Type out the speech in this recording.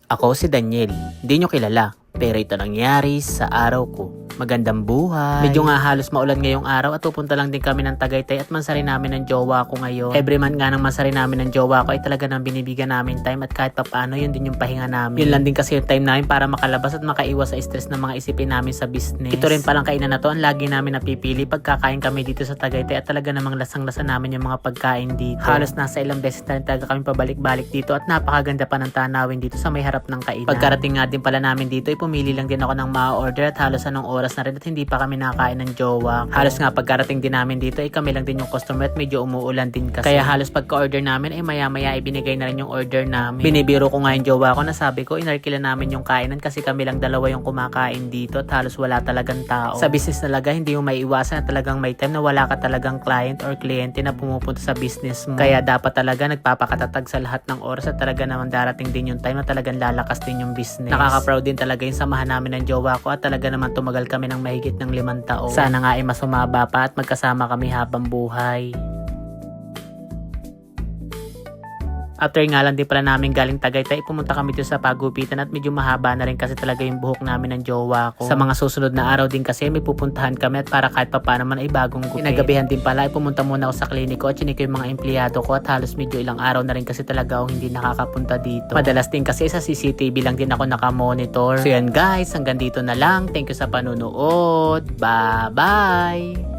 Ako si Daniel, hindi nyo kilala, pero ito nangyari sa araw ko. Magandang buhay. Medyo nga halos maulan ngayong araw at pupunta lang din kami ng Tagaytay at mansari namin ng jowa ko ngayon. Every month nga ng mansari namin ng jowa ko ay talaga nang binibigyan namin time at kahit papaano yun din yung pahinga namin. Yun lang din kasi yung time namin para makalabas at makaiwas sa stress ng mga isipin namin sa business. Ito rin palang kainan na to ang lagi namin napipili pagkakain kami dito sa Tagaytay at talaga namang lasang-lasa namin yung mga pagkain dito. Halos nasa ilang beses na rin talaga kami pabalik-balik dito at napakaganda pa ng tanawin dito sa may harap ng kainan. Pagkarating nga din pala namin dito ay pumili lang din ako ng ma-order at halos anong oras na rin at hindi pa kami nakakain ng jowa. Halos nga pagkarating din namin dito ay kami lang din yung customer at medyo umuulan din kasi. Kaya halos pagka-order namin ay maya-maya ibinigay na rin yung order namin. Binibiro ko nga yung jowa ko na sabi ko inarkila namin yung kainan kasi kami lang dalawa yung kumakain dito at halos wala talagang tao. Sa business talaga hindi mo maiiwasan na talagang may time na wala ka talagang client or kliyente na pumupunta sa business mo. Kaya dapat talaga nagpapakatatag sa lahat ng oras at talaga naman darating din yung time na talagang lalakas din yung business. Nakaka-proud din talaga yung samahan namin ng jowa ko at talaga naman tumagal kami ng mahigit ng 5 taon. Sana nga ay mas sumaba pa at magkasama kami habang buhay. After nga lang din pala namin galing Tagaytay, pumunta kami dito sa pagupitan at medyo mahaba na rin kasi talaga yung buhok namin ng jowa ko. Sa mga susunod na araw din kasi may pupuntahan kami at para kahit pa paano man ay bagong gupit. Inagabihan din pala ay pumunta muna ako sa kliniko at chinik ko yung mga empleyado ko at halos medyo ilang araw na rin kasi talaga ako hindi nakakapunta dito. Madalas din kasi sa CCTV lang din ako nakamonitor. So yan guys, hanggang dito na lang. Thank you sa panunood. Bye-bye!